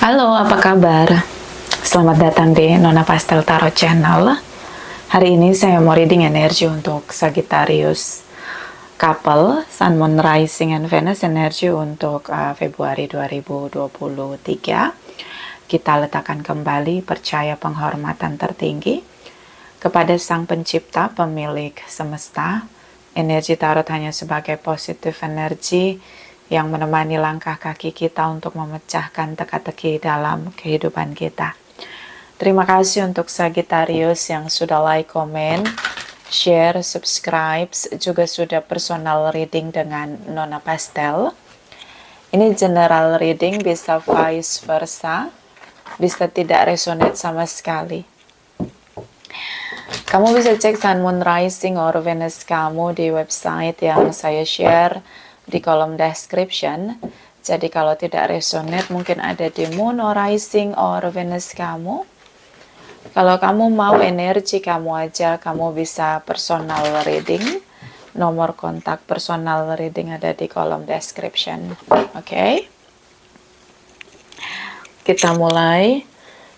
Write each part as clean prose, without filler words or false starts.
Halo, apa kabar? Selamat datang di Nona Pastel Tarot Channel. Hari ini saya mau reading energi untuk Sagittarius couple, Sun, Moon, Rising, and Venus energi untuk Februari 2023. Kita letakkan kembali percaya penghormatan tertinggi kepada Sang Pencipta, pemilik semesta. Energi tarot hanya sebagai positif energi yang menemani langkah kaki kita untuk memecahkan teka-teki dalam kehidupan kita. Terima kasih untuk Sagittarius yang sudah like, komen, share, subscribe, juga sudah personal reading dengan Nona Pastel. Ini general reading, bisa vice versa, bisa tidak resonate sama sekali. Kamu bisa cek Sun, Moon, Rising, or Venus kamu di website yang saya share di kolom description. Jadi kalau tidak resonate mungkin ada di Moon or Rising or Venus kamu. Kalau kamu mau energi kamu aja, kamu bisa personal reading. Nomor kontak personal reading ada di kolom description. Oke. Kita mulai.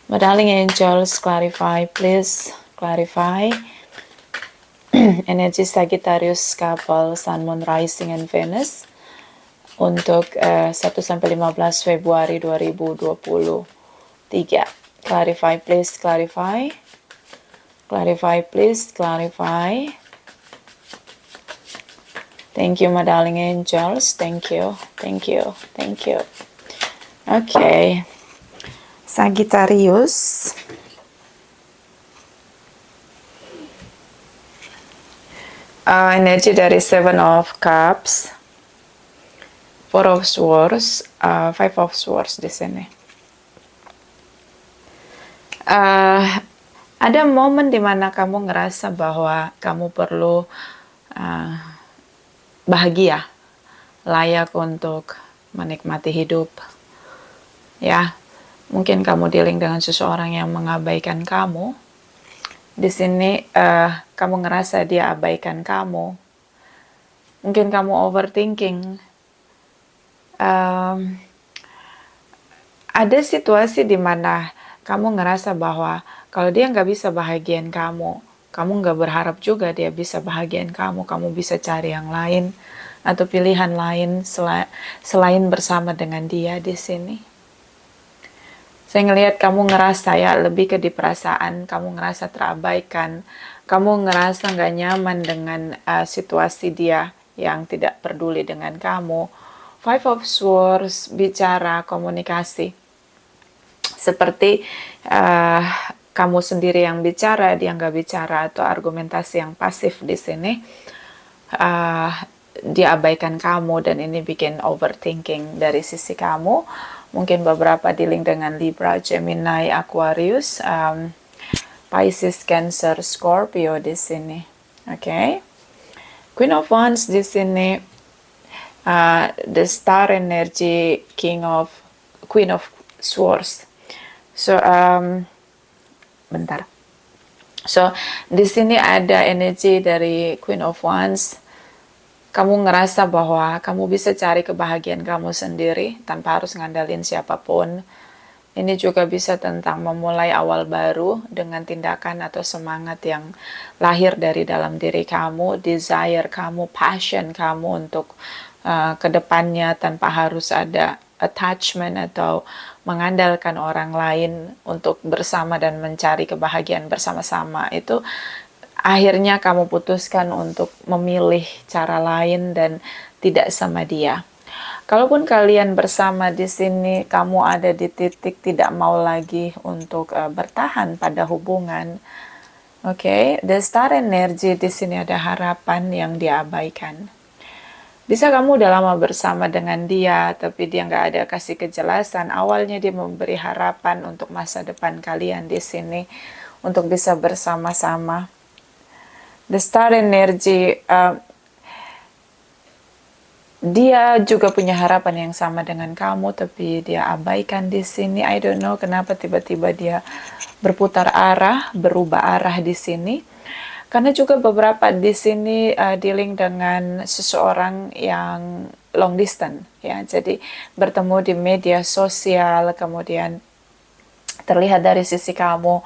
My darling angels, clarify please. Clarify. Energi Sagittarius couple, Sun, Moon, Rising, and Venus untuk 1-15 Februari 2023. Clarify please, clarify. Clarify please, clarify. Thank you my darling angels, thank you, thank you, thank you. Okay, Sagittarius. Energi dari Seven of Cups, Four of Swords, Five of Swords di sini. Ada momen dimana kamu ngerasa bahwa kamu perlu bahagia, layak untuk menikmati hidup. Ya, mungkin kamu dealing dengan seseorang yang mengabaikan kamu. Di sini kamu ngerasa dia abaikan kamu. Mungkin kamu overthinking. Ada situasi di mana kamu ngerasa bahwa kalau dia nggak bisa bahagiain kamu, kamu nggak berharap juga dia bisa bahagiain kamu. Kamu bisa cari yang lain atau pilihan lain selain bersama dengan dia di sini. Saya ngelihat kamu ngerasa ya lebih ke di perasaan, kamu ngerasa terabaikan, kamu ngerasa nggak nyaman dengan situasi dia yang tidak peduli dengan kamu. Five of Swords bicara komunikasi, seperti kamu sendiri yang bicara, dia nggak bicara, atau argumentasi yang pasif di sini. Dia abaikan kamu dan ini bikin overthinking dari sisi kamu. Mungkin beberapa dealing dengan Libra, Gemini, Aquarius, Pisces, Cancer, Scorpio di sini. Oke. Queen of Wands di sini, the Star energy, Queen of Swords. So, bentar. So, di sini ada energi dari Queen of Wands. Kamu ngerasa bahwa kamu bisa cari kebahagiaan kamu sendiri tanpa harus ngandalin siapapun. Ini juga bisa tentang memulai awal baru dengan tindakan atau semangat yang lahir dari dalam diri kamu, desire kamu, passion kamu untuk kedepannya tanpa harus ada attachment atau mengandalkan orang lain untuk bersama dan mencari kebahagiaan bersama-sama. Itu akhirnya kamu putuskan untuk memilih cara lain dan tidak sama dia. Kalaupun kalian bersama di sini, kamu ada di titik tidak mau lagi untuk bertahan pada hubungan. Oke, the Star energy di sini ada harapan yang diabaikan. Bisa kamu udah lama bersama dengan dia, tapi dia nggak ada kasih kejelasan. Awalnya dia memberi harapan untuk masa depan kalian di sini, untuk bisa bersama-sama. The Star energy, dia juga punya harapan yang sama dengan kamu, tapi dia abaikan di sini. I don't know kenapa tiba-tiba dia berputar arah, berubah arah di sini. Karena juga beberapa di sini dealing dengan seseorang yang long distance ya. Jadi bertemu di media sosial, kemudian terlihat dari sisi kamu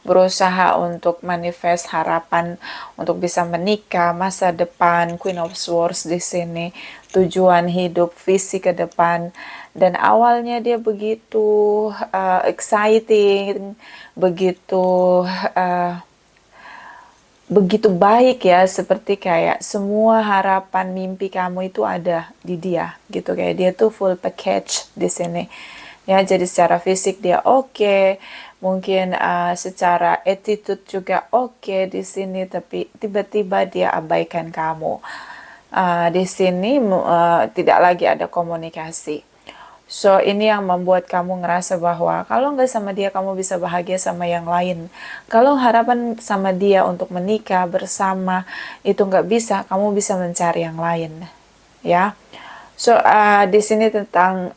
berusaha untuk manifest harapan untuk bisa menikah, masa depan, Queen of Swords di sini, tujuan hidup, visi ke depan. Dan awalnya dia begitu exciting, begitu begitu baik ya, seperti kayak semua harapan mimpi kamu itu ada di dia gitu, kayak dia tuh full package di sini ya. Jadi secara fisik dia oke, mungkin secara attitude juga oke di sini, tapi tiba-tiba dia abaikan kamu. Di sini tidak lagi ada komunikasi. So, ini yang membuat kamu ngerasa bahwa kalau nggak sama dia, kamu bisa bahagia sama yang lain. Kalau harapan sama dia untuk menikah bersama itu nggak bisa, kamu bisa mencari yang lain, ya. So, di sini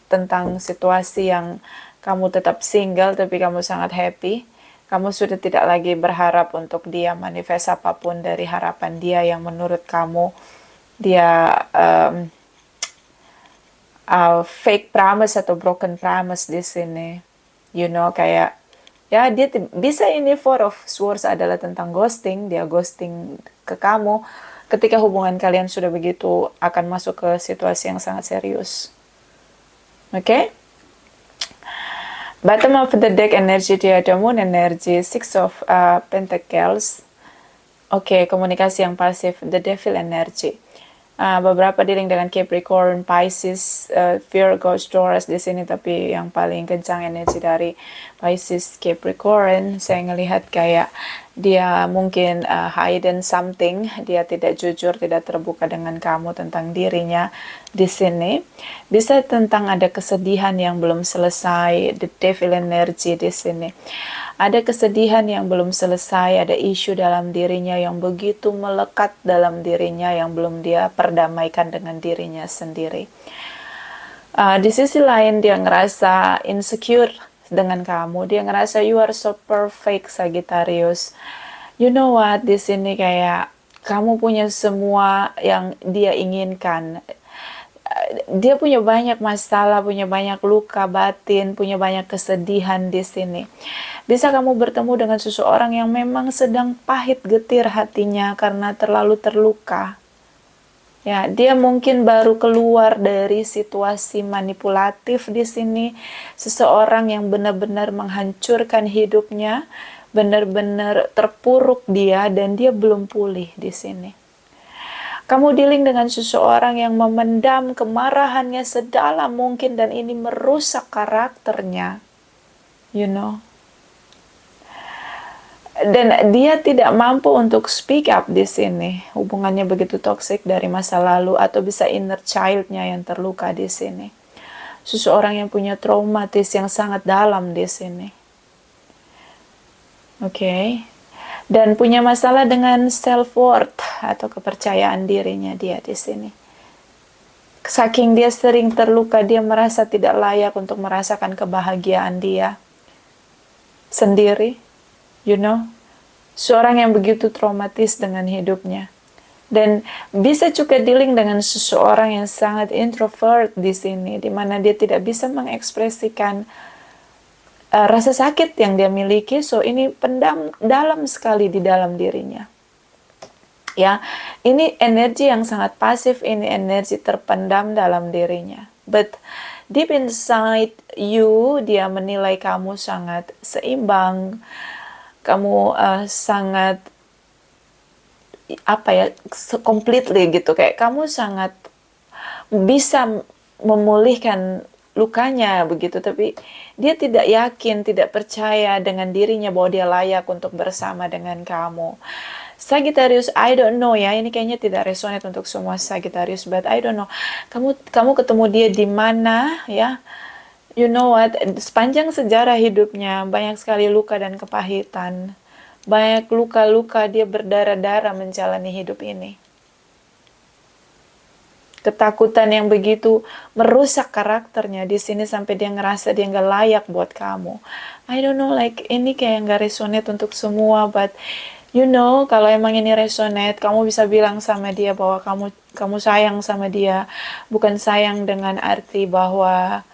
tentang situasi yang kamu tetap single, tapi kamu sangat happy. Kamu sudah tidak lagi berharap untuk dia manifest apapun dari harapan dia yang menurut kamu dia fake promise atau broken promise di sini. Kayak ya dia bisa, ini Four of Swords adalah tentang ghosting, dia ghosting ke kamu ketika hubungan kalian sudah begitu akan masuk ke situasi yang sangat serius. Oke? Bottom of the deck energy dia ada Moon energy, Six of Pentacles. Oke, komunikasi yang pasif, the Devil energy. Beberapa dealing dengan Capricorn, Pisces, Virgo, Taurus di sini, tapi yang paling kencang energi dari Pisces, Capricorn. Saya ngelihat kayak dia mungkin hidden something, dia tidak jujur, tidak terbuka dengan kamu tentang dirinya di sini. Bisa tentang ada kesedihan yang belum selesai, the Devil energy di sini. Ada kesedihan yang belum selesai, ada isu dalam dirinya yang begitu melekat dalam dirinya yang belum dia perdamaikan dengan dirinya sendiri. Di sisi lain dia ngerasa insecure dengan kamu, dia ngerasa you are so perfect, Sagittarius. You know what, di sini kayak kamu punya semua yang dia inginkan. Dia punya banyak masalah, punya banyak luka batin, punya banyak kesedihan di sini. Bisa kamu bertemu dengan seseorang yang memang sedang pahit getir hatinya karena terlalu terluka. Ya, dia mungkin baru keluar dari situasi manipulatif di sini, seseorang yang benar-benar menghancurkan hidupnya, benar-benar terpuruk dia dan dia belum pulih di sini. Kamu dealing dengan seseorang yang memendam kemarahannya sedalam mungkin dan ini merusak karakternya. Dan dia tidak mampu untuk speak up di sini. Hubungannya begitu toksik dari masa lalu atau bisa inner child-nya yang terluka di sini. Seseorang yang punya traumatis yang sangat dalam di sini. Oke. Dan punya masalah dengan self-worth atau kepercayaan dirinya dia di sini. Saking dia sering terluka, dia merasa tidak layak untuk merasakan kebahagiaan dia sendiri. Seorang yang begitu traumatis dengan hidupnya. Dan bisa juga dealing dengan seseorang yang sangat introvert di sini, di mana dia tidak bisa mengekspresikan rasa sakit yang dia miliki, so ini pendam dalam sekali di dalam dirinya. Ya, ini energi yang sangat pasif, ini energi terpendam dalam dirinya. But deep inside you, dia menilai kamu sangat seimbang, kamu sangat completely gitu, kayak kamu sangat bisa memulihkan lukanya begitu, tapi dia tidak yakin, tidak percaya dengan dirinya bahwa dia layak untuk bersama dengan kamu. Sagittarius, I don't know ya, ini kayaknya tidak resonate untuk semua Sagittarius, but I don't know. Kamu ketemu dia di mana ya? You know what, sepanjang sejarah hidupnya banyak sekali luka dan kepahitan. Banyak luka-luka, dia berdarah-darah menjalani hidup ini. Ketakutan yang begitu merusak karakternya di sini sampai dia ngerasa dia nggak layak buat kamu. I don't know, like ini kayak nggak resonate untuk semua, but Kalau emang ini resonate, kamu bisa bilang sama dia bahwa kamu sayang sama dia, bukan sayang dengan arti bahwa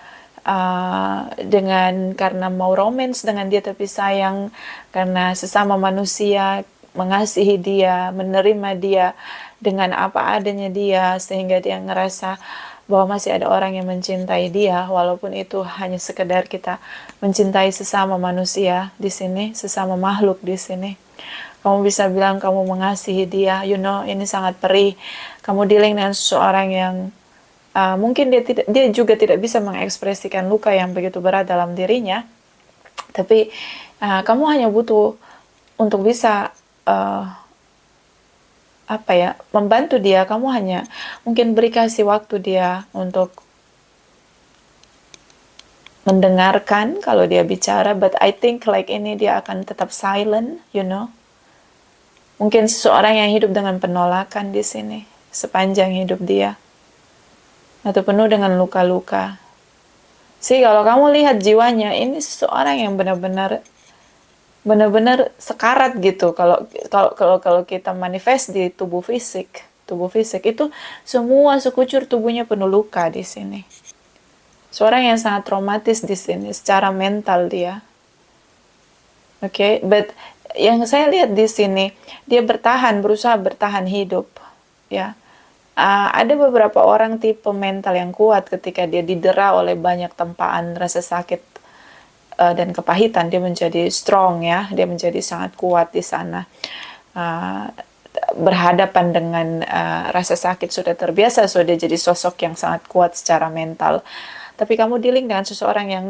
dengan karena mau romance dengan dia, tapi sayang karena sesama manusia, mengasihi dia, menerima dia dengan apa adanya dia, sehingga dia ngerasa bahwa masih ada orang yang mencintai dia, walaupun itu hanya sekedar kita mencintai sesama manusia di sini, sesama makhluk di sini. Kamu bisa bilang kamu mengasihi dia, ini sangat perih. Kamu dealing dengan seseorang yang mungkin dia juga tidak bisa mengekspresikan luka yang begitu berat dalam dirinya, tapi kamu hanya butuh untuk bisa membantu dia. Kamu hanya mungkin beri kasih waktu dia untuk mendengarkan kalau dia bicara, but I think like ini dia akan tetap silent. Mungkin seseorang yang hidup dengan penolakan di sini sepanjang hidup dia, atau penuh dengan luka-luka. Kalau kamu lihat jiwanya, ini seseorang yang benar-benar sekarat gitu. Kalau kita manifest di tubuh fisik itu semua sekucur tubuhnya penuh luka di sini. Seorang yang sangat traumatis di sini secara mental dia. But yang saya lihat di sini, dia berusaha bertahan hidup, ya. Ada beberapa orang tipe mental yang kuat ketika dia didera oleh banyak tempaan rasa sakit dan kepahitan, dia menjadi strong, ya. Dia menjadi sangat kuat di sana. Berhadapan dengan rasa sakit sudah terbiasa, so dia jadi sosok yang sangat kuat secara mental. Tapi kamu dealing dengan seseorang yang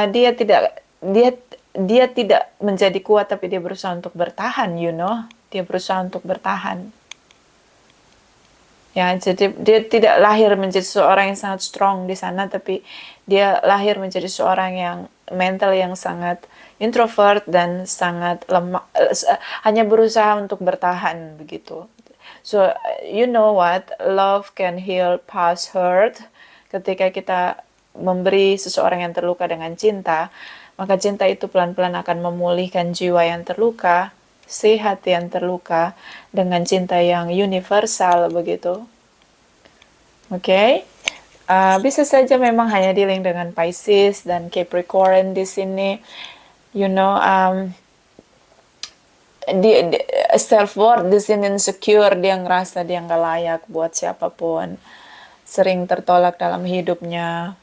dia tidak menjadi kuat, tapi dia berusaha untuk bertahan, dia berusaha untuk bertahan. Ya, jadi dia tidak lahir menjadi seorang yang sangat strong di sana, tapi dia lahir menjadi seorang yang mental yang sangat introvert dan sangat lemah, hanya berusaha untuk bertahan begitu. So, you know what? Love can heal past hurt. Ketika kita memberi seseorang yang terluka dengan cinta, maka cinta itu pelan-pelan akan memulihkan jiwa yang terluka, hati yang terluka, dengan cinta yang universal begitu. Bisa saja memang hanya dealing dengan Pisces dan Capricorn di sini. Self-worth di sini insecure, dia ngerasa dia nggak layak buat siapapun, sering tertolak dalam hidupnya,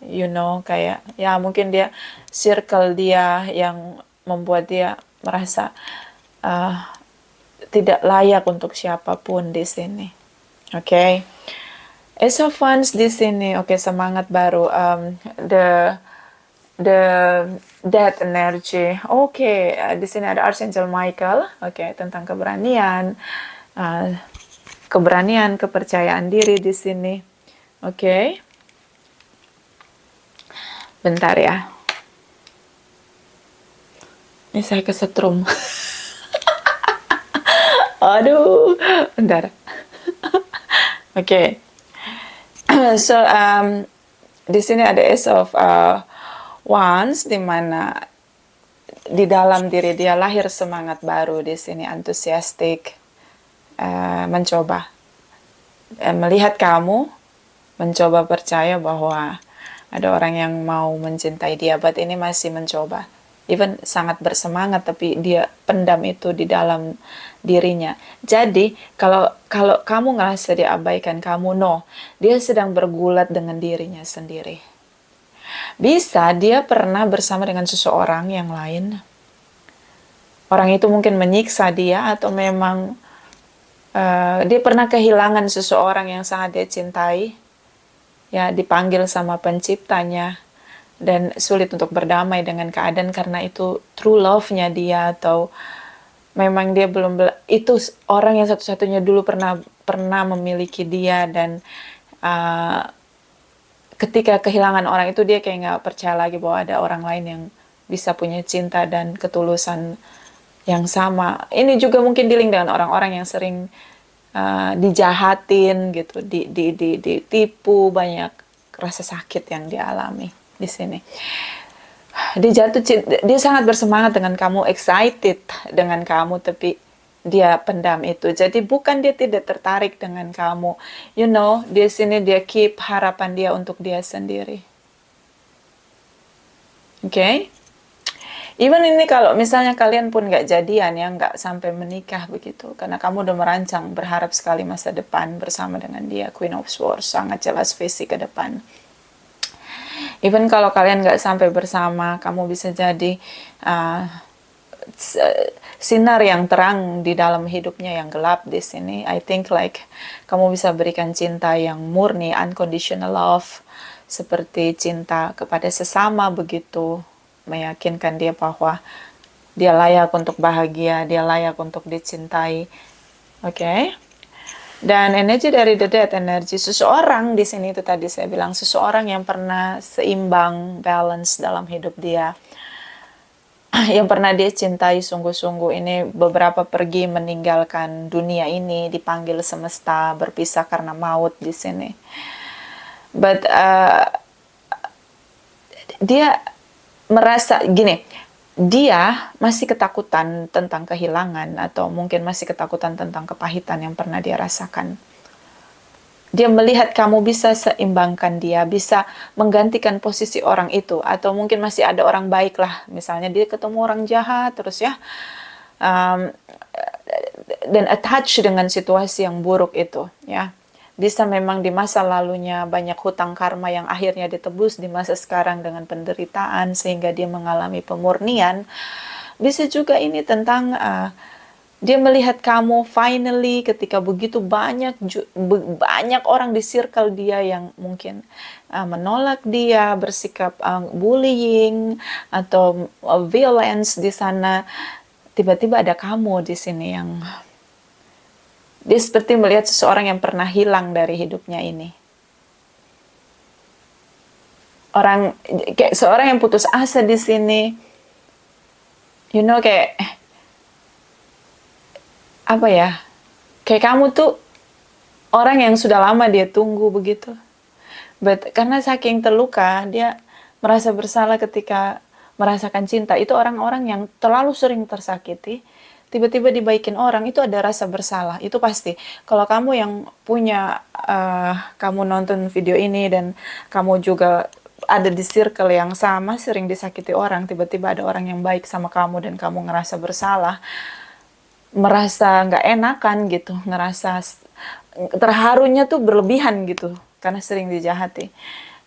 kayak ya mungkin dia circle dia yang membuat dia merasa tidak layak untuk siapapun di sini. Ace of Wands di sini, semangat baru, the death energy. Di sini ada Archangel Michael, tentang keberanian, kepercayaan diri di sini. Bentar ya. Ini saya kesetrum. Aduh, bentar. So di sini ada Ace of Wands, di mana di dalam diri dia lahir semangat baru di sini, antusiastik, mencoba, melihat kamu, mencoba percaya bahwa ada orang yang mau mencintai dia, but ini masih mencoba. Even sangat bersemangat, tapi dia pendam itu di dalam dirinya. Jadi kalau kamu ngerasa diabaikan, dia sedang bergulat dengan dirinya sendiri. Bisa dia pernah bersama dengan seseorang yang lain. Orang itu mungkin menyiksa dia, atau memang dia pernah kehilangan seseorang yang sangat dia cintai, ya, dipanggil sama penciptanya, dan sulit untuk berdamai dengan keadaan karena itu true love-nya dia, atau memang dia belum itu orang yang satu-satunya dulu pernah memiliki dia, dan ketika kehilangan orang itu dia kayak nggak percaya lagi bahwa ada orang lain yang bisa punya cinta dan ketulusan yang sama. Ini juga mungkin dealing dengan orang-orang yang sering dijahatin gitu, ditipu, banyak rasa sakit yang dialami di sini. dia sangat bersemangat dengan kamu, excited dengan kamu, tapi dia pendam itu. Jadi bukan dia tidak tertarik dengan kamu, di sini dia keep harapan dia untuk dia sendiri. Oke? Even ini kalau misalnya kalian pun nggak jadian ya, nggak sampai menikah begitu, karena kamu udah merancang, berharap sekali masa depan bersama dengan dia, Queen of Swords, sangat jelas visi ke depan. Even kalau kalian nggak sampai bersama, kamu bisa jadi sinar yang terang di dalam hidupnya yang gelap di sini. I think like kamu bisa berikan cinta yang murni, unconditional love, seperti cinta kepada sesama begitu, meyakinkan dia bahwa dia layak untuk bahagia, dia layak untuk dicintai. Oke? Dan energi dari the dead, energi seseorang di sini itu tadi saya bilang, seseorang yang pernah seimbang, balance dalam hidup dia. Yang pernah dia cintai sungguh-sungguh, ini beberapa pergi meninggalkan dunia ini, dipanggil semesta, berpisah karena maut di sini. But dia merasa gini, dia masih ketakutan tentang kehilangan, atau mungkin masih ketakutan tentang kepahitan yang pernah dia rasakan. Dia melihat kamu bisa seimbangkan dia, bisa menggantikan posisi orang itu, atau mungkin masih ada orang baik lah, misalnya dia ketemu orang jahat terus ya, dan attach dengan situasi yang buruk itu ya. Bisa memang di masa lalunya banyak hutang karma yang akhirnya ditebus di masa sekarang dengan penderitaan sehingga dia mengalami pemurnian. Bisa juga ini tentang dia melihat kamu finally ketika begitu banyak orang di circle dia yang mungkin menolak dia, bersikap bullying atau violence di sana. Tiba-tiba ada kamu di sini yang dia seperti melihat seseorang yang pernah hilang dari hidupnya ini. Orang kayak seorang yang putus asa di sini. Kayak apa ya? Kayak kamu tuh orang yang sudah lama dia tunggu begitu. But karena saking terluka, dia merasa bersalah ketika merasakan cinta. Itu orang-orang yang terlalu sering tersakiti, tiba-tiba dibaikin orang, itu ada rasa bersalah, itu pasti. Kalau kamu yang punya, kamu nonton video ini dan kamu juga ada di circle yang sama, sering disakiti orang, tiba-tiba ada orang yang baik sama kamu dan kamu ngerasa bersalah, merasa nggak enakan gitu, ngerasa terharunya tuh berlebihan gitu, karena sering dijahati.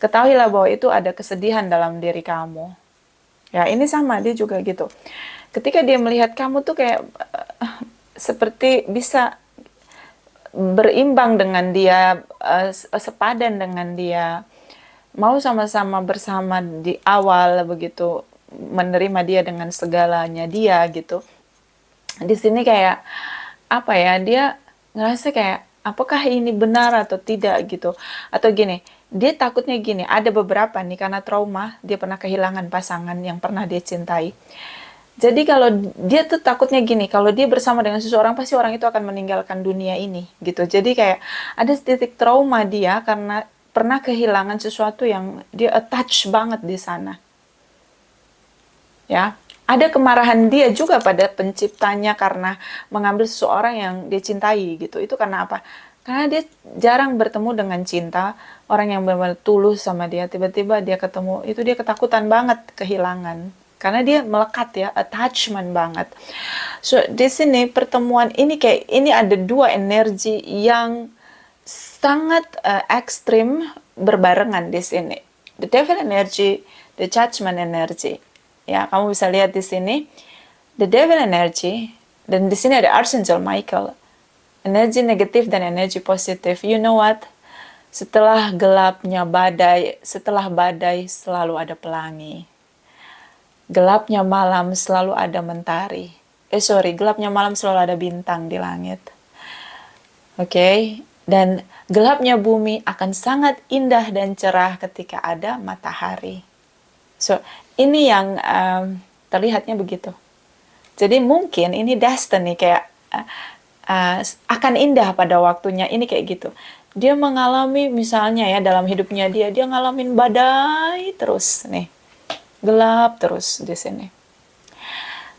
Ketahuilah bahwa itu ada kesedihan dalam diri kamu. Ya, ini sama, dia juga gitu. Ketika dia melihat kamu tuh kayak seperti bisa berimbang dengan dia, sepadan dengan dia, mau sama-sama bersama di awal begitu, menerima dia dengan segalanya dia gitu. Di sini kayak apa ya, dia ngerasa kayak apakah ini benar atau tidak gitu, atau gini, dia takutnya gini, ada beberapa nih karena trauma, dia pernah kehilangan pasangan yang pernah dia cintai. Jadi kalau dia tuh takutnya gini, kalau dia bersama dengan seseorang pasti orang itu akan meninggalkan dunia ini gitu. Jadi kayak ada titik trauma dia karena pernah kehilangan sesuatu yang dia attach banget di sana. Ya, ada kemarahan dia juga pada penciptanya karena mengambil seseorang yang dia cintai gitu. Itu karena apa? Karena dia jarang bertemu dengan cinta, orang yang benar-benar tulus sama dia, tiba-tiba dia ketemu, itu dia ketakutan banget kehilangan. Karena dia melekat ya, attachment banget. So, di sini pertemuan ini kayak, ini ada dua energi yang sangat ekstrim berbarengan di sini. The devil energy, the judgment energy. Ya, kamu bisa lihat di sini, the devil energy, dan di sini ada Archangel Michael. Energi negatif dan energi positif. You know what? Setelah gelapnya badai, setelah badai selalu ada pelangi. Gelapnya malam selalu ada mentari. Gelapnya malam selalu ada bintang di langit. Oke? Dan gelapnya bumi akan sangat indah dan cerah ketika ada matahari. So, ini yang terlihatnya begitu. Jadi mungkin ini destiny, kayak akan indah pada waktunya, ini kayak gitu. Dia mengalami misalnya ya dalam hidupnya dia ngalamin badai terus nih. gelap terus di sini.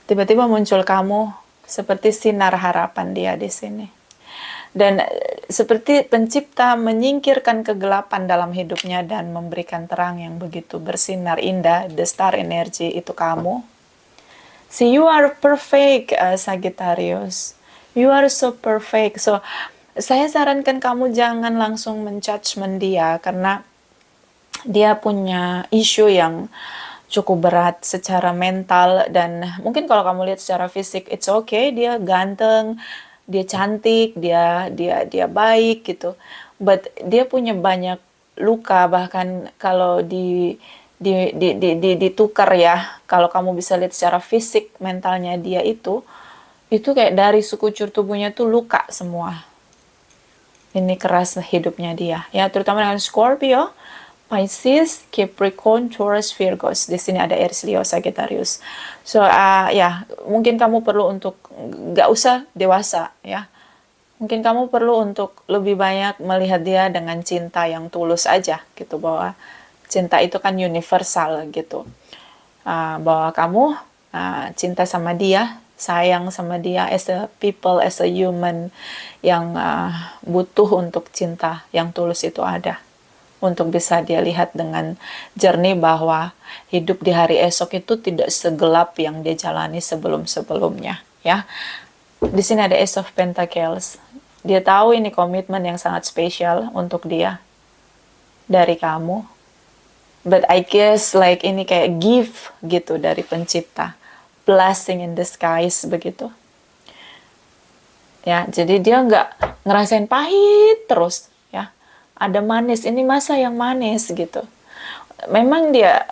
Tiba-tiba muncul kamu seperti sinar harapan dia di sini. Dan seperti pencipta menyingkirkan kegelapan dalam hidupnya dan memberikan terang yang begitu bersinar indah, the star energy itu kamu. See, you are perfect, Sagittarius. You are so perfect. So, saya sarankan kamu jangan langsung menjudgment dia, karena dia punya isu yang cukup berat secara mental, dan mungkin kalau kamu lihat secara fisik it's okay, dia ganteng, dia cantik, dia baik gitu, but dia punya banyak luka. Bahkan kalau ditukar ya, kalau kamu bisa lihat secara fisik mentalnya dia itu kayak dari sekucur tubuhnya tuh luka semua. Ini keras hidupnya dia ya, terutama dengan Scorpio, Pisces, Capricorn, Taurus, Virgos. Di sini ada Aries, Leo, Sagittarius. So ya, mungkin kamu perlu untuk nggak usah dewasa ya. Mungkin kamu perlu untuk lebih banyak melihat dia dengan cinta yang tulus aja gitu, bahwa cinta itu kan universal gitu. Bahwa kamu cinta sama dia, sayang sama dia as a people, as a human yang butuh untuk cinta yang tulus itu ada. Untuk bisa dia lihat dengan jernih bahwa hidup di hari esok itu tidak segelap yang dia jalani sebelum-sebelumnya ya. Di sini ada Ace of Pentacles. Dia tahu ini komitmen yang sangat spesial untuk dia dari kamu. But I guess like ini kayak gift gitu dari pencipta. Blessing in disguise begitu. Ya, jadi dia nggak ngerasain pahit terus ya. Ada manis, ini masa yang manis gitu. Memang dia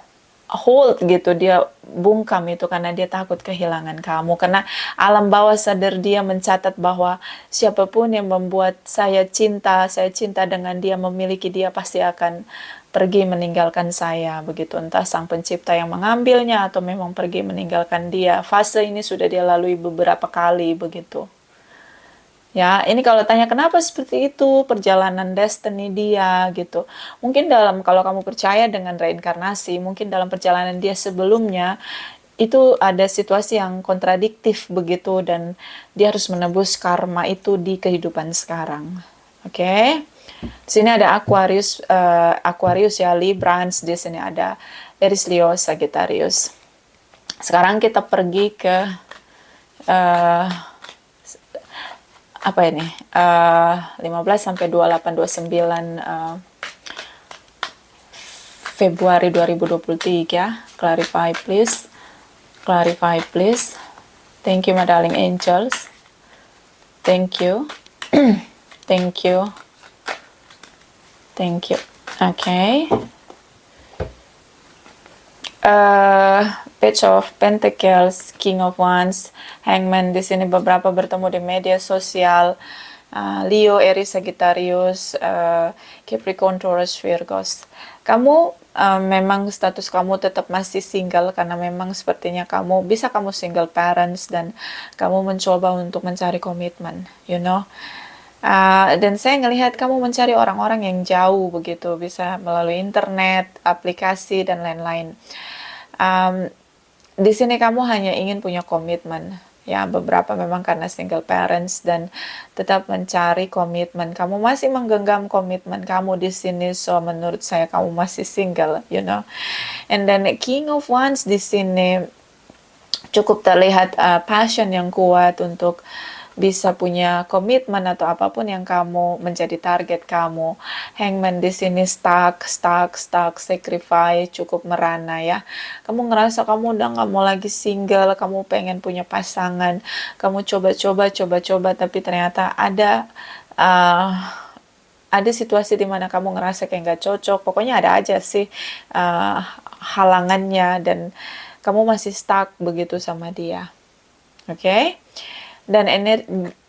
hold gitu, dia bungkam itu karena dia takut kehilangan kamu. Karena alam bawah sadar dia mencatat bahwa siapapun yang membuat saya cinta dengan dia, memiliki dia, pasti akan pergi meninggalkan saya begitu. Entah sang pencipta yang mengambilnya atau memang pergi meninggalkan dia. Fase ini sudah dia lalui beberapa kali begitu. Ya, ini kalau tanya kenapa seperti itu, perjalanan destiny dia gitu. Mungkin kalau kamu percaya dengan reinkarnasi, mungkin dalam perjalanan dia sebelumnya itu ada situasi yang kontradiktif begitu, dan dia harus menebus karma itu di kehidupan sekarang. Oke. Di sini ada Aquarius ya, Librans, di sini ada Aries, Leo, Sagittarius. Sekarang kita pergi ke apa ini? 15 sampai 28 29 Februari 2023. Clarify please. Clarify please. Thank you my darling angels. Thank you. Thank you. Thank you. Okay. Page of Pentacles, King of Wands, Hangman. Di sini beberapa bertemu di media sosial. Leo, Aries, Sagittarius, Capricorn, Taurus, Virgos. Kamu memang status kamu tetap masih single, karena memang sepertinya kamu single parents dan kamu mencoba untuk mencari komitmen, you know. Dan saya ngelihat kamu mencari orang-orang yang jauh begitu, bisa melalui internet, aplikasi, dan lain-lain. Di sini kamu hanya ingin punya komitmen. Ya, beberapa memang karena single parents dan tetap mencari komitmen. Kamu masih menggenggam komitmen kamu di sini, so menurut saya kamu masih single, you know. And then King of Wands di sini cukup terlihat passion yang kuat untuk bisa punya komitmen atau apapun yang kamu menjadi target kamu. Hangman di sini stuck, sacrifice, cukup merana ya. Kamu ngerasa kamu udah nggak mau lagi single, kamu pengen punya pasangan, kamu coba, tapi ternyata ada situasi di mana kamu ngerasa kayak nggak cocok. Pokoknya ada aja sih halangannya dan kamu masih stuck begitu sama dia. Oke? Dan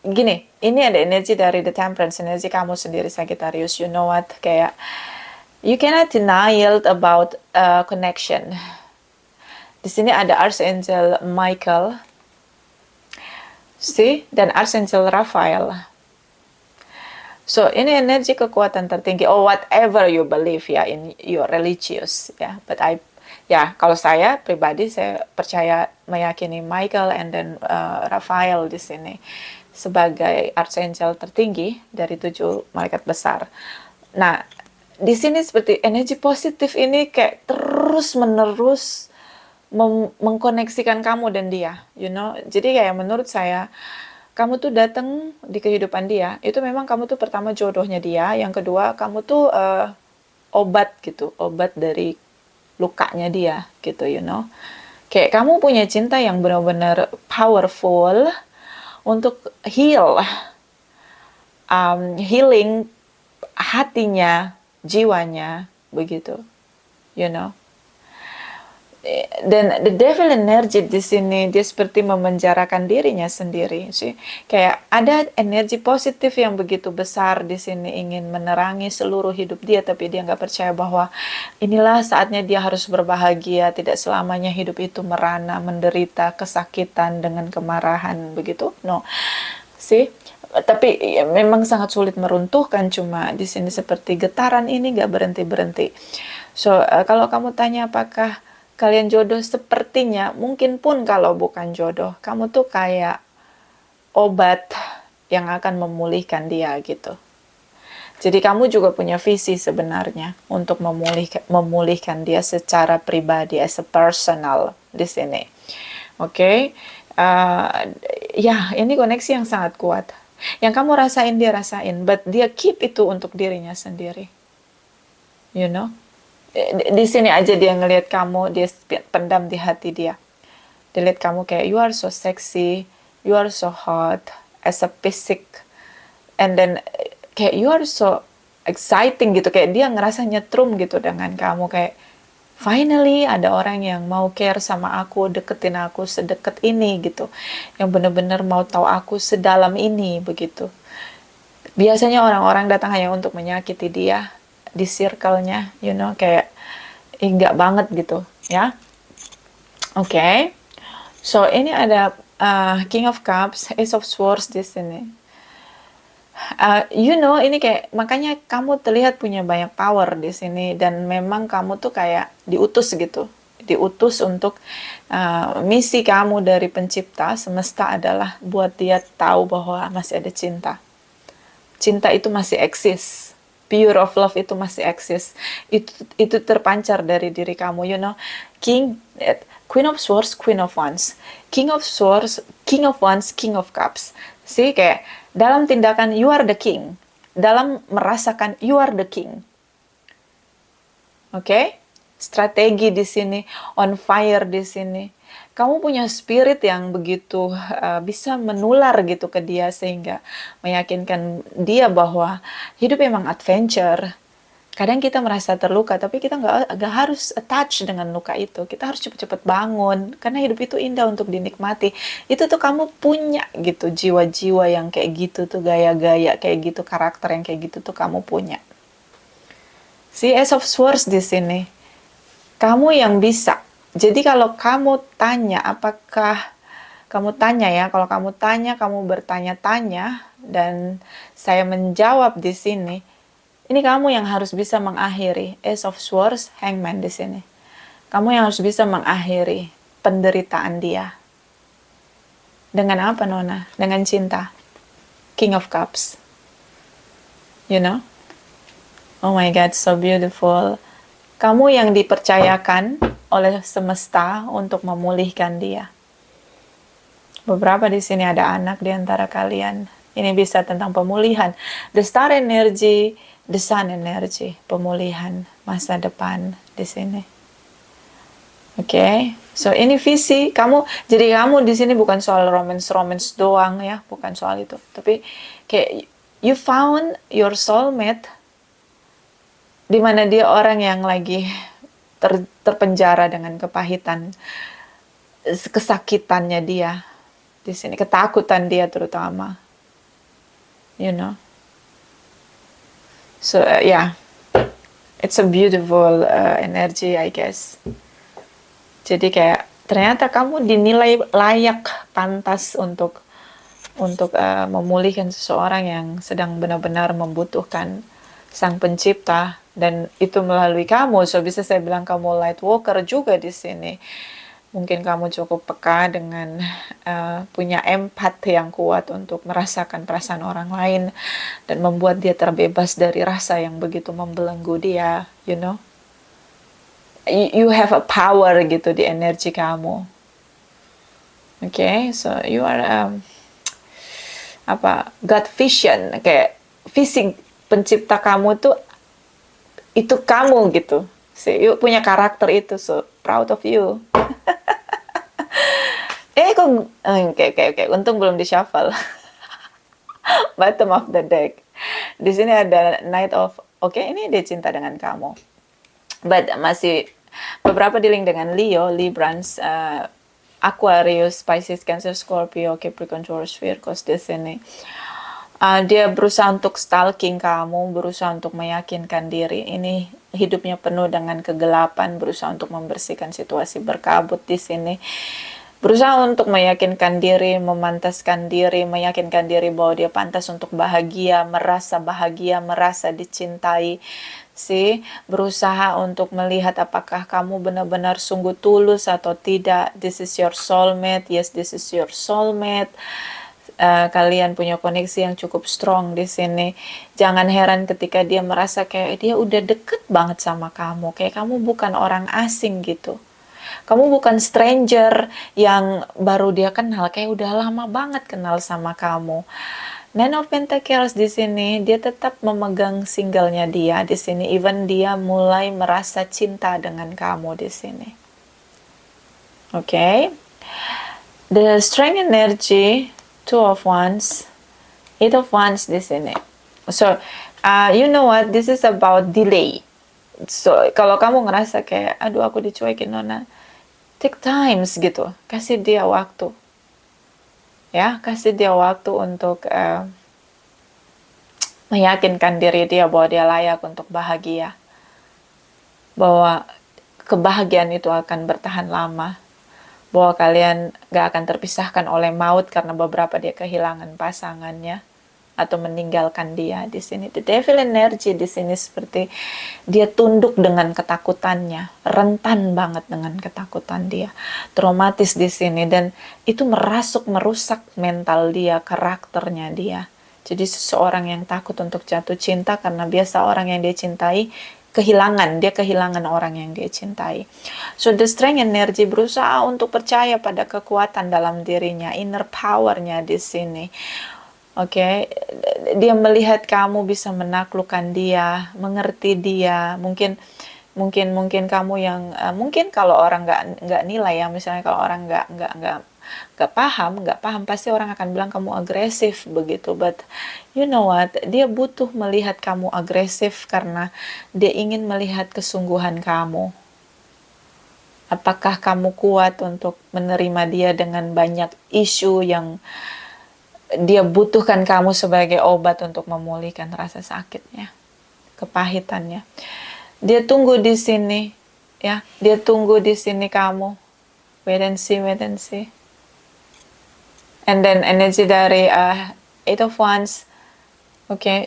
gini, ini ada energi dari the temperance, energi kamu sendiri Sagittarius. You know what, kayak you cannot deny about connection. Di sini ada Archangel Michael, dan Archangel Raphael. So ini energi kekuatan tertinggi, or whatever you believe ya, in your religious ya. But Ya, kalau saya pribadi saya percaya meyakini Michael and then Raphael di sini sebagai archangel tertinggi dari 7 malaikat besar. Nah, di sini seperti energi positif ini kayak terus menerus mengkoneksikan kamu dan dia, Jadi kayak menurut saya kamu tuh datang di kehidupan dia, itu memang kamu tuh pertama jodohnya dia, yang kedua kamu tuh obat gitu, obat dari lukanya dia gitu, Kayak kamu punya cinta yang benar-benar powerful untuk healing hatinya, jiwanya, begitu, you know. Dan the devil energy di sini dia seperti memenjarakan dirinya sendiri sih. Kayak ada energi positif yang begitu besar di sini ingin menerangi seluruh hidup dia, tapi dia nggak percaya bahwa inilah saatnya dia harus berbahagia, tidak selamanya hidup itu merana, menderita, kesakitan dengan kemarahan begitu. No. Sih. Tapi ya, memang sangat sulit meruntuhkan, cuma di sini seperti getaran ini nggak berhenti-berhenti. So, kalau kamu tanya apakah kalian jodoh, sepertinya mungkin pun kalau bukan jodoh, kamu tuh kayak obat yang akan memulihkan dia gitu. Jadi kamu juga punya visi sebenarnya untuk memulihkan dia secara pribadi, as a personal di sini. Oke, ya ini koneksi yang sangat kuat. Yang kamu rasain dia rasain, but dia keep itu untuk dirinya sendiri. You know? Di sini aja dia ngelihat kamu, dia pendam di hati dia. Dia lihat kamu kayak you are so sexy, you are so hot as a physic, and then kayak you are so exciting gitu, kayak dia ngerasa nyetrum gitu dengan kamu, kayak finally ada orang yang mau care sama aku, deketin aku sedekat ini gitu, yang benar-benar mau tahu aku sedalam ini begitu. Biasanya orang-orang datang hanya untuk menyakiti dia di circle-nya, kayak enggak banget gitu, ya. Oke. So, ini ada King of Cups, Ace of Swords di sini. Ini kayak makanya kamu terlihat punya banyak power di sini, dan memang kamu tuh kayak diutus gitu. Diutus untuk misi kamu dari pencipta semesta adalah buat dia tahu bahwa masih ada cinta. Cinta itu masih eksis. Pure of love itu masih eksis. Itu terpancar dari diri kamu, Queen of Swords, Queen of Wands. King of Swords, King of Wands, King of Cups. See, kayak dalam tindakan you are the king. Dalam merasakan you are the king. Oke? Strategi di sini, on fire di sini. Kamu punya spirit yang begitu bisa menular gitu ke dia, sehingga meyakinkan dia bahwa hidup memang adventure. Kadang kita merasa terluka, tapi kita nggak harus attach dengan luka itu. Kita harus cepat-cepat bangun, karena hidup itu indah untuk dinikmati. Itu tuh kamu punya gitu, jiwa-jiwa yang kayak gitu tuh, gaya-gaya kayak gitu, karakter yang kayak gitu tuh kamu punya. Si Ace of Swords di sini, kamu yang bisa. Jadi kalau kamu tanya, kalau kamu tanya, kamu bertanya-tanya, dan saya menjawab di sini, ini kamu yang harus bisa mengakhiri. Ace of Swords, Hangman di sini. Kamu yang harus bisa mengakhiri penderitaan dia. Dengan apa, Nona? Dengan cinta. King of Cups. Oh my God, so beautiful. Kamu yang dipercayakan oleh semesta untuk memulihkan dia. Beberapa di sini ada anak di antara kalian. Ini bisa tentang pemulihan. The Star Energy, The Sun Energy, pemulihan masa depan di sini. Oke. So ini visi kamu. Jadi kamu di sini bukan soal romance doang ya, bukan soal itu. Tapi kayak you found your soulmate, di mana dia orang yang lagi terpenjara dengan kepahitan, kesakitannya dia di sini, ketakutan dia terutama, So yeah, it's a beautiful energy, I guess. Jadi kayak ternyata kamu dinilai layak, pantas untuk memulihkan seseorang yang sedang benar-benar membutuhkan Sang Pencipta dan itu melalui kamu. So bisa saya bilang kamu light worker juga di sini. Mungkin kamu cukup peka dengan punya empat yang kuat untuk merasakan perasaan orang lain dan membuat dia terbebas dari rasa yang begitu membelenggu dia, you know. You have a power gitu di energi kamu. Okay, so you are God vision, kayak visi pencipta kamu tuh itu kamu gitu. So, you punya karakter itu, so proud of you. Oke. Untung belum di shuffle. Bottom of the deck. Di sini ada Knight of, ini dia cinta dengan kamu. But masih beberapa dealing dengan Leo, Librans, Aquarius, Pisces, Cancer, Scorpio, Capricorn, Taurus, Virgos di sini. Dia berusaha untuk stalking kamu, berusaha untuk meyakinkan diri. Ini hidupnya penuh dengan kegelapan, berusaha untuk membersihkan situasi berkabut di sini. Berusaha untuk meyakinkan diri, memantaskan diri, meyakinkan diri bahwa dia pantas untuk bahagia, merasa dicintai. Berusaha untuk melihat apakah kamu benar-benar sungguh tulus atau tidak. This is your soulmate. Yes, this is your soulmate. Kalian punya koneksi yang cukup strong di sini. Jangan heran ketika dia merasa kayak dia udah deket banget sama kamu, kayak kamu bukan orang asing gitu. Kamu bukan stranger yang baru dia kenal, kayak udah lama banget kenal sama kamu. Nine of Pentacles di sini, dia tetap memegang singlenya dia di sini, even dia mulai merasa cinta dengan kamu di sini. Okay? The strength energy, Two of Wands, Eight of Wands di sini. So, you know what? This is about delay. So, kalau kamu ngerasa kayak, aduh aku dicuekin Nona, take times gitu, kasih dia waktu. Ya, kasih dia waktu untuk meyakinkan diri dia bahwa dia layak untuk bahagia. Bahwa kebahagiaan itu akan bertahan lama. Bahwa kalian gak akan terpisahkan oleh maut karena beberapa dia kehilangan pasangannya atau meninggalkan dia di sini. The Devil energy di sini seperti dia tunduk dengan ketakutannya, rentan banget dengan ketakutan dia, traumatis di sini, dan itu merusak mental dia, karakternya dia. Jadi seseorang yang takut untuk jatuh cinta karena biasa orang yang dia cintai kehilangan orang yang dia cintai. So the strength energy berusaha untuk percaya pada kekuatan dalam dirinya, inner powernya di sini. Oke, dia melihat kamu bisa menaklukkan dia, mengerti dia. Mungkin kamu yang mungkin kalau orang nggak nilai ya, misalnya kalau orang nggak paham, pasti orang akan bilang kamu agresif begitu. But you know what? Dia butuh melihat kamu agresif karena dia ingin melihat kesungguhan kamu. Apakah kamu kuat untuk menerima dia dengan banyak isu yang dia butuhkan kamu sebagai obat untuk memulihkan rasa sakitnya, kepahitannya. Dia tunggu di sini, ya. Dia tunggu di sini kamu. Wait and see. And then energi dari Eight of Wands,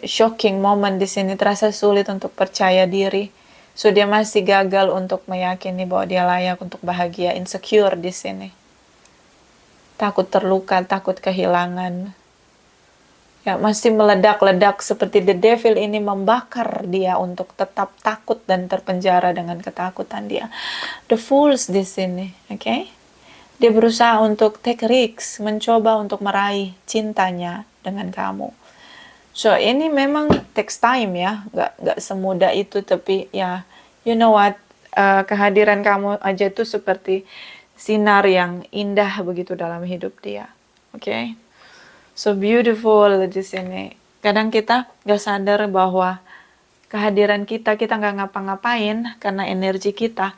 shocking moment di sini, terasa sulit untuk percaya diri. So dia masih gagal untuk meyakini bahwa dia layak untuk bahagia, insecure di sini. Takut terluka, takut kehilangan. Ya, masih meledak-ledak seperti the devil ini membakar dia untuk tetap takut dan terpenjara dengan ketakutan dia. The Fools di sini, Dia berusaha untuk take risks, mencoba untuk meraih cintanya dengan kamu. So, ini memang takes time ya, nggak semudah itu, tapi ya, you know what, kehadiran kamu aja itu seperti sinar yang indah begitu dalam hidup dia. So beautiful di sini. Kadang kita nggak sadar bahwa kehadiran kita nggak ngapa-ngapain, karena energi kita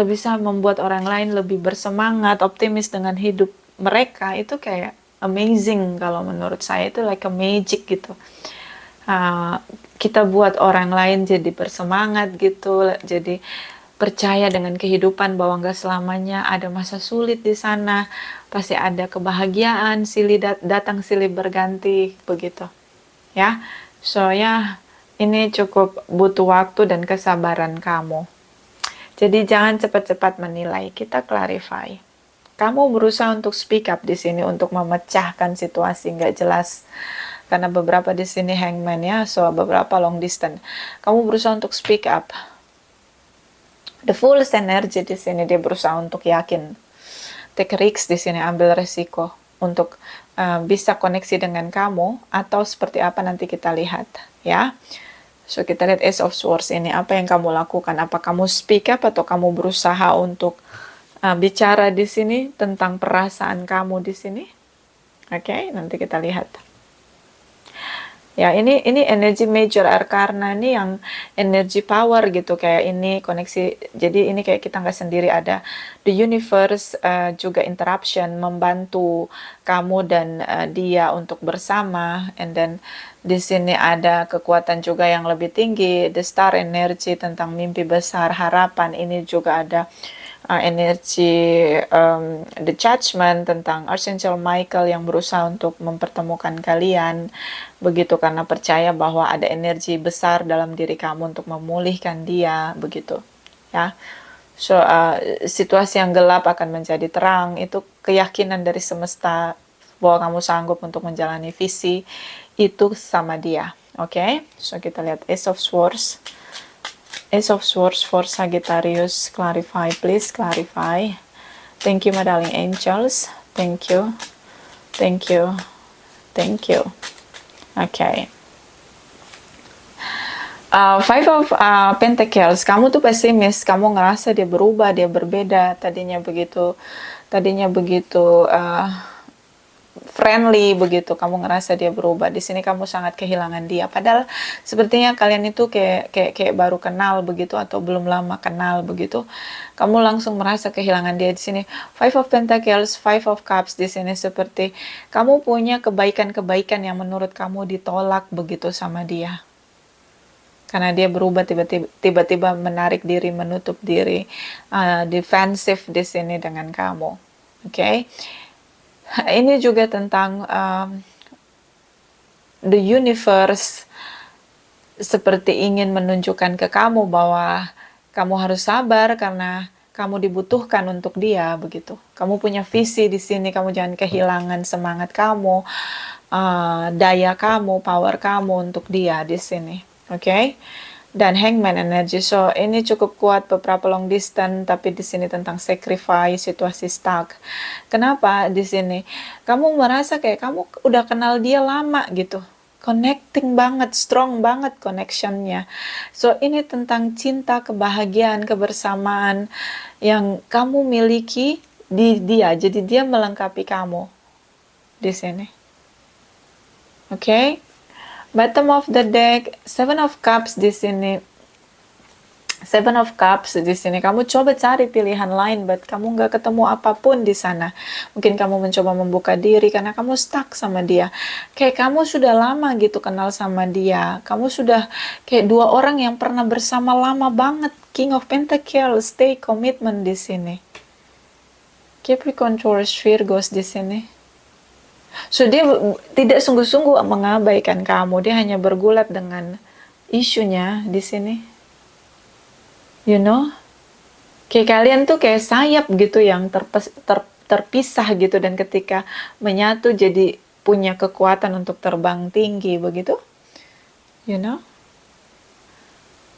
bisa membuat orang lain lebih bersemangat, optimis dengan hidup mereka. Itu kayak amazing kalau menurut saya, itu like a magic gitu. Kita buat orang lain jadi bersemangat gitu, jadi percaya dengan kehidupan bahwa nggak selamanya ada masa sulit di sana, pasti ada kebahagiaan, silih datang silih berganti begitu, ya. So ya, Ini cukup butuh waktu dan kesabaran kamu. Jadi jangan cepat-cepat menilai, kita clarify. Kamu berusaha untuk speak up di sini untuk memecahkan situasi nggak jelas. Karena beberapa di sini hangman ya, so beberapa long distance. Kamu berusaha untuk speak up. The Fool's energy di sini dia berusaha untuk yakin. Take risks di sini, ambil resiko untuk bisa koneksi dengan kamu atau seperti apa nanti kita lihat ya. So kita lihat Ace of Swords ini, apa yang kamu lakukan? Apa kamu speak up atau kamu berusaha untuk bicara di sini tentang perasaan kamu di sini? Oke, nanti kita lihat. Ya, ini energi major arcana ini yang energi power gitu, kayak ini koneksi. Jadi ini kayak kita nggak sendiri, ada the universe juga interruption membantu kamu dan dia untuk bersama. And then di sini ada kekuatan juga yang lebih tinggi, the star energy tentang mimpi besar, harapan. Ini juga ada energi the judgment tentang Archangel Michael yang berusaha untuk mempertemukan kalian begitu, karena percaya bahwa ada energi besar dalam diri kamu untuk memulihkan dia begitu ya. So situasi yang gelap akan menjadi terang, itu keyakinan dari semesta bahwa kamu sanggup untuk menjalani visi itu sama dia. Oke, so kita lihat Ace of Swords. Ace of Swords for Sagittarius, clarify, please clarify. Thank you, my darling angels. Thank you. Thank you. Thank you. Okay. Five of Pentacles, kamu tuh pesimis, kamu ngerasa dia berubah, dia berbeda, tadinya begitu friendly begitu, kamu ngerasa dia berubah. Di sini kamu sangat kehilangan dia. Padahal sepertinya kalian itu kayak baru kenal begitu atau belum lama kenal begitu. Kamu langsung merasa kehilangan dia di sini. Five of Pentacles, Five of Cups di sini seperti kamu punya kebaikan-kebaikan yang menurut kamu ditolak begitu sama dia. Karena dia berubah tiba-tiba menarik diri, menutup diri, defensif di sini dengan kamu. Oke. Ini juga tentang the universe seperti ingin menunjukkan ke kamu bahwa kamu harus sabar karena kamu dibutuhkan untuk dia begitu. Kamu punya visi di sini, kamu jangan kehilangan semangat kamu, daya kamu, power kamu untuk dia di sini. Oke? Dan Hangman energy. So ini cukup kuat beberapa long distance, tapi di sini tentang sacrifice, situasi stuck. Kenapa di sini? Kamu merasa kayak kamu udah kenal dia lama gitu. Connecting banget, strong banget connectionnya. So ini tentang cinta, kebahagiaan, kebersamaan yang kamu miliki di dia. Jadi dia melengkapi kamu di sini. Oke? Bottom of the deck, Seven of Cups di sini. Seven of Cups di sini. Kamu coba cari pilihan lain, but kamu nggak ketemu apapun di sana. Mungkin kamu mencoba membuka diri karena kamu stuck sama dia. Kayak kamu sudah lama gitu kenal sama dia. Kamu sudah kayak dua orang yang pernah bersama lama banget. King of Pentacles, stay commitment di sini. Capricorn, Taurus, Virgos di sini. So dia tidak sungguh-sungguh mengabaikan kamu, dia hanya bergulat dengan isunya di sini. You know, kayak kalian tuh kayak sayap gitu yang terpisah gitu, dan ketika menyatu jadi punya kekuatan untuk terbang tinggi begitu. You know,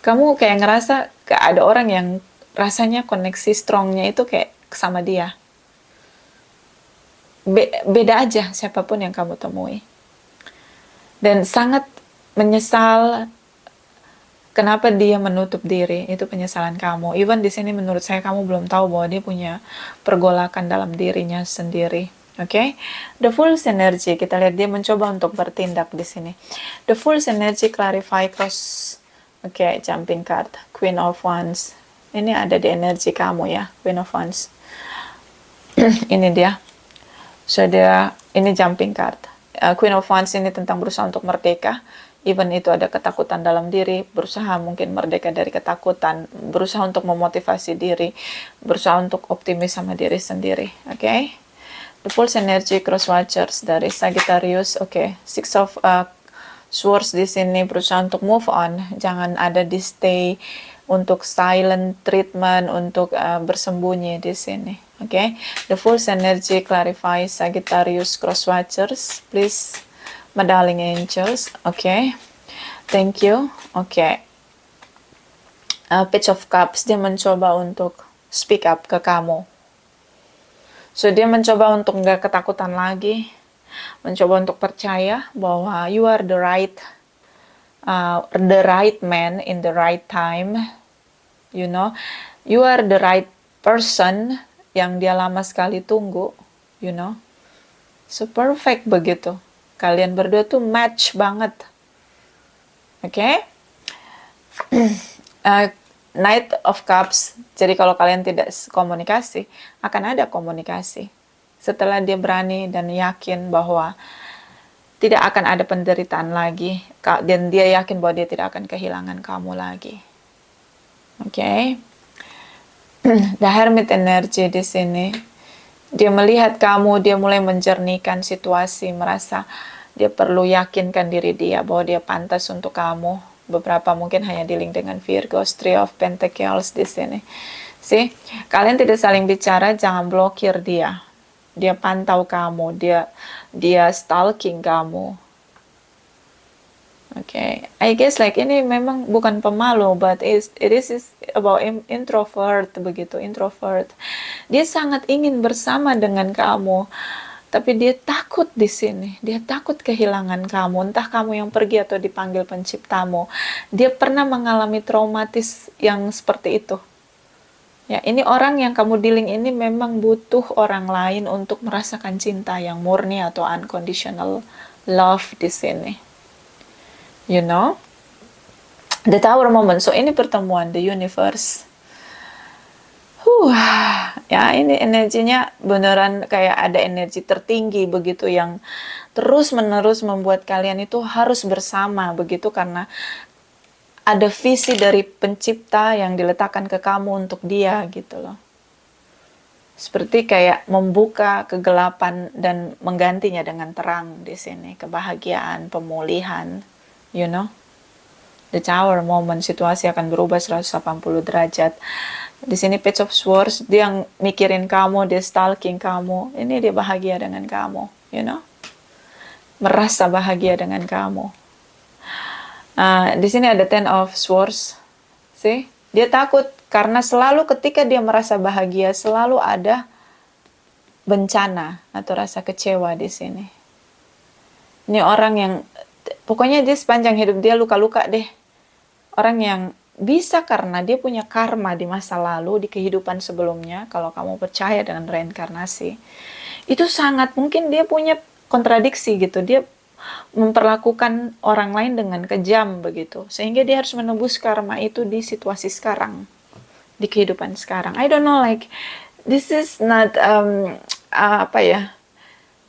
kamu kayak ngerasa ada orang yang rasanya koneksi strongnya itu kayak sama dia. Beda aja siapapun yang kamu temui, dan sangat menyesal kenapa dia menutup diri. Itu penyesalan kamu. Even di sini menurut saya kamu belum tahu bahwa dia punya pergolakan dalam dirinya sendiri. Oke, the Fool's energy, kita lihat dia mencoba untuk bertindak di sini. The Fool's energy, clarify, cross. Oke, jumping card, Queen of Wands. Ini ada di energi kamu ya, Queen of Wands. Ini dia. So dia, ini jumping card. Queen of Wands ini tentang berusaha untuk merdeka. Even itu ada ketakutan dalam diri, berusaha mungkin merdeka dari ketakutan, berusaha untuk memotivasi diri, berusaha untuk optimis sama diri sendiri. Oke? The Pulse Energy, Cross Watchers dari Sagittarius. Oke, Six of Swords di sini berusaha untuk move on, jangan ada di stay untuk silent treatment, untuk bersembunyi di sini. Okay, the Fool's energy clarifies Sagittarius cross watchers, please, my darling angels. Okay, thank you. Okay, Page of Cups, dia mencoba untuk speak up ke kamu. So dia mencoba untuk nggak ketakutan lagi, mencoba untuk percaya bahwa you are the right man in the right time. You know, you are the right person yang dia lama sekali tunggu. You know, so perfect begitu. Kalian berdua tuh match banget. Oke? Knight of Cups, jadi kalau kalian tidak komunikasi, akan ada komunikasi. Setelah dia berani dan yakin bahwa tidak akan ada penderitaan lagi, dan dia yakin bahwa dia tidak akan kehilangan kamu lagi. Oke? The Hermit energy di sini, dia melihat kamu, dia mulai menjernihkan situasi, merasa dia perlu yakinkan diri dia bahwa dia pantas untuk kamu. Beberapa mungkin hanya dealing dengan Virgo, Three of Pentacles di sini. See, kalian tidak saling bicara, jangan blokir dia. Dia pantau kamu, dia stalking kamu. Okay, I guess like ini memang bukan pemalu, but it is about introvert begitu, introvert. Dia sangat ingin bersama dengan kamu. Tapi dia takut di sini. Dia takut kehilangan kamu. Entah kamu yang pergi atau dipanggil penciptamu. Dia pernah mengalami traumatis yang seperti itu. Ya, ini orang yang kamu dealing ini memang butuh orang lain untuk merasakan cinta yang murni atau unconditional love di sini. You know? The Tower moment. So ini pertemuan the universe. Ya ini energinya beneran kayak ada energi tertinggi begitu yang terus menerus membuat kalian itu harus bersama begitu, karena ada visi dari pencipta yang diletakkan ke kamu untuk dia gitu loh. Seperti kayak membuka kegelapan dan menggantinya dengan terang di sini, kebahagiaan, pemulihan, you know. The Tower moment, situasi akan berubah 180 derajat. Di sini Page of Swords, dia yang mikirin kamu, dia stalking kamu. Ini dia bahagia dengan kamu, you know. Merasa bahagia dengan kamu. Di sini ada Ten of Swords. See? Dia takut karena selalu ketika dia merasa bahagia, selalu ada bencana atau rasa kecewa di sini. Ini orang yang, pokoknya dia sepanjang hidup dia luka-luka deh. Orang yang bisa karena dia punya karma di masa lalu, di kehidupan sebelumnya, kalau kamu percaya dengan reinkarnasi, itu sangat mungkin dia punya kontradiksi gitu, dia memperlakukan orang lain dengan kejam begitu, sehingga dia harus menebus karma itu di situasi sekarang, di kehidupan sekarang. I don't know, like, this is not,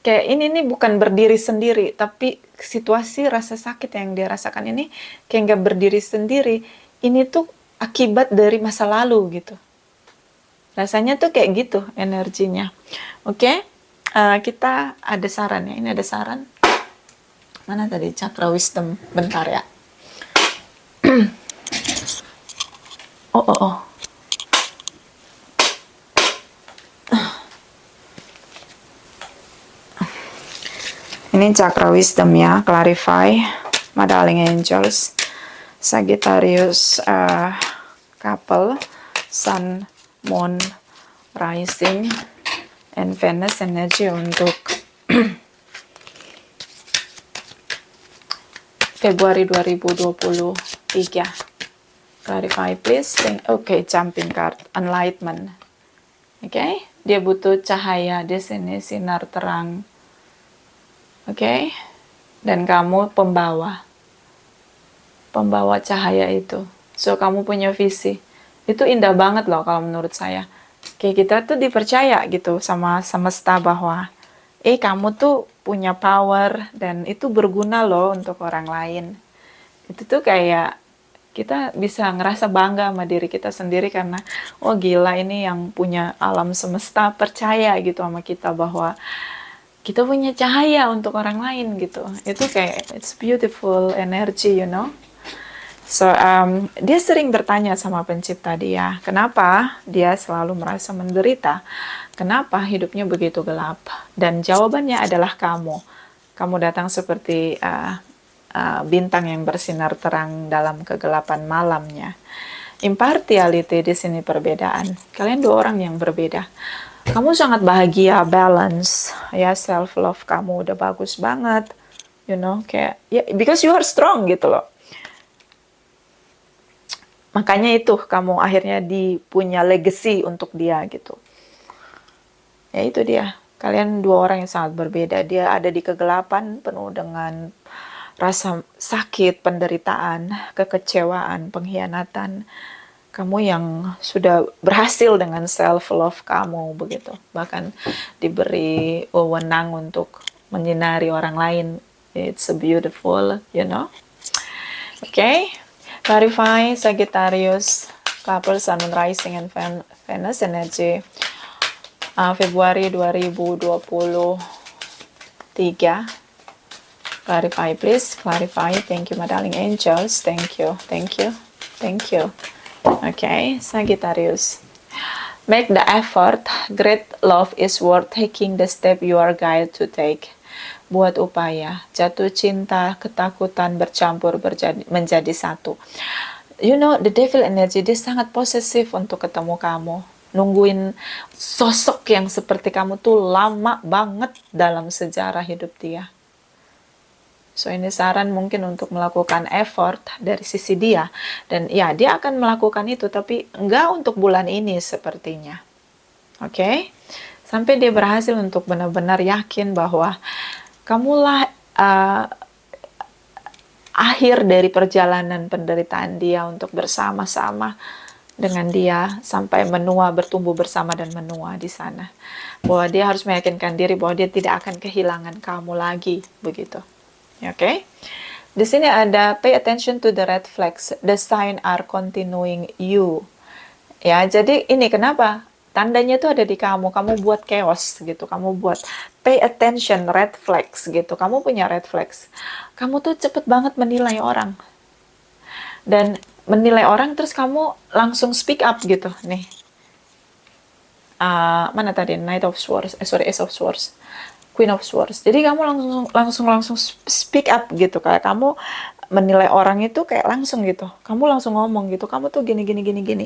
kayak ini nih bukan berdiri sendiri, tapi situasi rasa sakit yang dia rasakan ini kayak nggak berdiri sendiri. Ini tuh akibat dari masa lalu gitu. Rasanya tuh kayak gitu energinya. Oke, kita ada saran ya. Ini ada saran. Mana tadi Chakra Wisdom? Bentar ya. Oh. Ini Chakra Wisdom ya, clarify, my darling angels. Sagittarius couple, Sun, Moon, Rising, and Venus energy untuk Februari 2023. Clarify please. Okay, jumping card, Enlightenment. Okay, dia butuh cahaya di sini, sinar terang. Okay, dan kamu pembawa cahaya itu. So kamu punya visi. Itu indah banget loh kalau menurut saya. Kayak kita tuh dipercaya gitu sama semesta bahwa kamu tuh punya power dan itu berguna loh untuk orang lain. Itu tuh kayak kita bisa ngerasa bangga sama diri kita sendiri karena oh gila, ini yang punya alam semesta percaya gitu sama kita bahwa kita punya cahaya untuk orang lain gitu. Itu kayak it's beautiful energy, you know. So dia sering bertanya sama pencipta dia, kenapa dia selalu merasa menderita, kenapa hidupnya begitu gelap, dan jawabannya adalah kamu. Kamu datang seperti bintang yang bersinar terang dalam kegelapan malamnya. Impartiality di sini perbedaan. Kalian dua orang yang berbeda. Kamu sangat bahagia, balance, ya, self love kamu udah bagus banget, you know, kayak ya, because you are strong gitu loh. Makanya itu kamu akhirnya punya legacy untuk dia gitu. Ya itu dia. Kalian dua orang yang sangat berbeda. Dia ada di kegelapan penuh dengan rasa sakit, penderitaan, kekecewaan, pengkhianatan. Kamu yang sudah berhasil dengan self love kamu begitu. Bahkan diberi wewenang untuk menyinari orang lain. It's a beautiful, you know. Okay. Clarify Sagittarius, couple Sun, Moon, Rising, and Venus energy. Februari 2023. Clarify, please. Clarify. Thank you, my darling angels. Thank you. Thank you. Thank you. Okay, Sagittarius. Make the effort. Great love is worth taking the step you are guided to take. Buat upaya. Jatuh cinta, ketakutan bercampur menjadi satu. You know, the devil energy, dia sangat posesif untuk ketemu kamu. Nungguin sosok yang seperti kamu tuh lama banget dalam sejarah hidup dia. So ini saran mungkin untuk melakukan effort dari sisi dia. Dan ya, dia akan melakukan itu, tapi enggak untuk bulan ini sepertinya. Oke? Sampai dia berhasil untuk benar-benar yakin bahwa kamulah akhir dari perjalanan penderitaan dia untuk bersama-sama dengan dia sampai menua, bertumbuh bersama dan menua di sana. Bahwa dia harus meyakinkan diri bahwa dia tidak akan kehilangan kamu lagi, begitu. Oke? Di sini ada pay attention to the red flags. The sign are continuing you. Ya, jadi ini kenapa? Tandanya tuh ada di kamu. Kamu buat chaos gitu. Kamu buat pay attention, red flags gitu. Kamu punya red flags. Kamu tuh cepet banget menilai orang. Dan menilai orang terus kamu langsung speak up gitu. Nih. Mana tadi? Knight of Swords. Ace of Swords. Queen of Swords. Jadi kamu langsung speak up gitu. Kayak kamu menilai orang itu kayak langsung gitu. Kamu langsung ngomong gitu. Kamu tuh gini.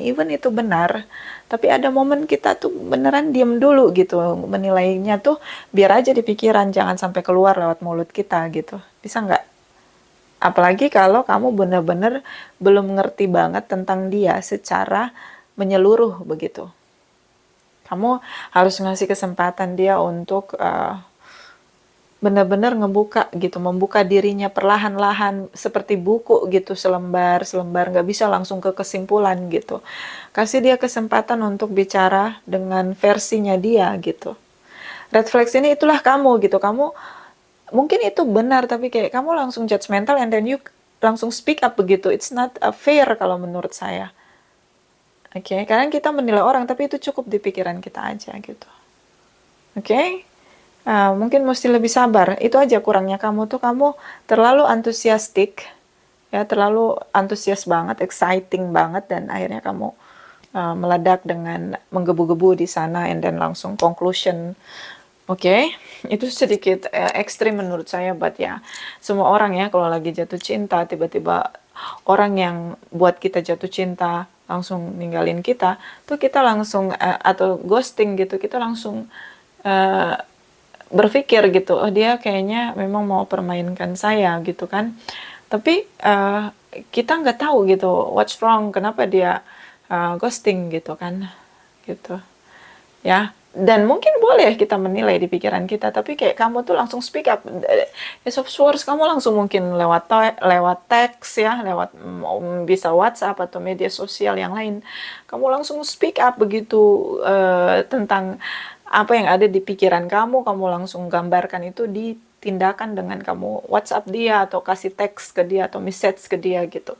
Even itu benar. Tapi ada momen kita tuh beneran diem dulu gitu. Menilainya tuh biar aja di pikiran. Jangan sampai keluar lewat mulut kita gitu. Bisa nggak? Apalagi kalau kamu bener-bener belum ngerti banget tentang dia secara menyeluruh begitu. Kamu harus ngasih kesempatan dia untuk benar-benar ngebuka gitu, membuka dirinya perlahan-lahan seperti buku gitu, selembar-selembar, nggak bisa langsung ke kesimpulan gitu. Kasih dia kesempatan untuk bicara dengan versinya dia gitu. Red flags ini itulah kamu gitu, kamu mungkin itu benar tapi kayak kamu langsung judgmental and then you langsung speak up begitu. It's not fair kalau menurut saya. Oke, kadang kita menilai orang tapi itu cukup di pikiran kita aja gitu. Oke? Mungkin mesti lebih sabar. Itu aja kurangnya kamu tuh, kamu terlalu antusiastik, ya, terlalu antusias banget, exciting banget, dan akhirnya kamu meledak dengan menggebu-gebu di sana, and then langsung conclusion. Oke, itu sedikit ekstrim menurut saya, but ya, semua orang ya kalau lagi jatuh cinta, tiba-tiba orang yang buat kita jatuh cinta langsung ninggalin kita, tuh kita langsung atau ghosting gitu, kita langsung berpikir gitu, oh dia kayaknya memang mau permainkan saya gitu kan. Tapi kita nggak tahu gitu what's wrong, kenapa dia ghosting gitu kan, gitu ya. Dan mungkin boleh kita menilai di pikiran kita, tapi kayak kamu tuh langsung speak up. Ace of Swords, kamu langsung mungkin lewat teks ya, lewat bisa WhatsApp atau media sosial yang lain, kamu langsung speak up begitu tentang apa yang ada di pikiran kamu langsung gambarkan itu di tindakan dengan kamu WhatsApp dia atau kasih teks ke dia atau message ke dia gitu.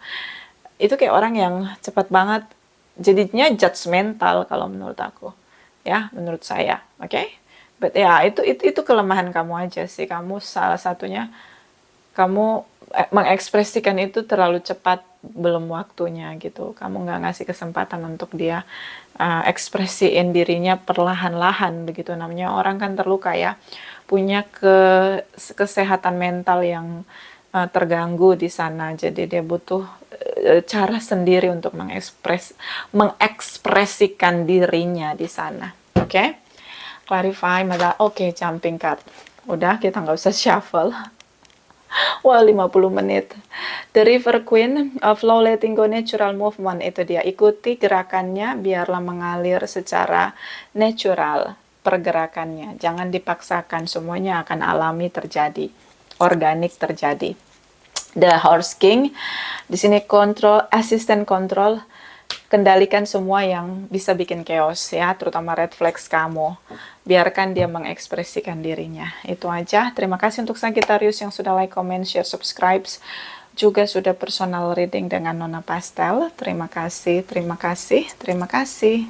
Itu kayak orang yang cepat banget jadinya judgmental kalau menurut aku. Ya, menurut saya. Oke? But ya, itu kelemahan kamu aja sih. Kamu salah satunya, kamu mengekspresikan itu terlalu cepat, belum waktunya gitu. Kamu nggak ngasih kesempatan untuk dia ekspresiin dirinya perlahan-lahan begitu. Namanya orang kan terluka ya, punya kesehatan mental yang terganggu di sana. Jadi dia butuh cara sendiri untuk mengekspresikan dirinya di sana. Oke? Clarify, oke, jumping card. Udah, kita nggak usah shuffle. Wah, 50 menit. The River Queen, flow letting go natural movement, itu dia. Ikuti gerakannya, biarlah mengalir secara natural pergerakannya. Jangan dipaksakan, semuanya akan alami terjadi, organik terjadi. The Horse King, di sini control, assistant control, kendalikan semua yang bisa bikin chaos ya, terutama red flags kamu. Biarkan dia mengekspresikan dirinya. Itu aja. Terima kasih untuk Sagittarius yang sudah like, comment, share, subscribe. Juga sudah personal reading dengan Nona Pastel. Terima kasih, terima kasih, terima kasih.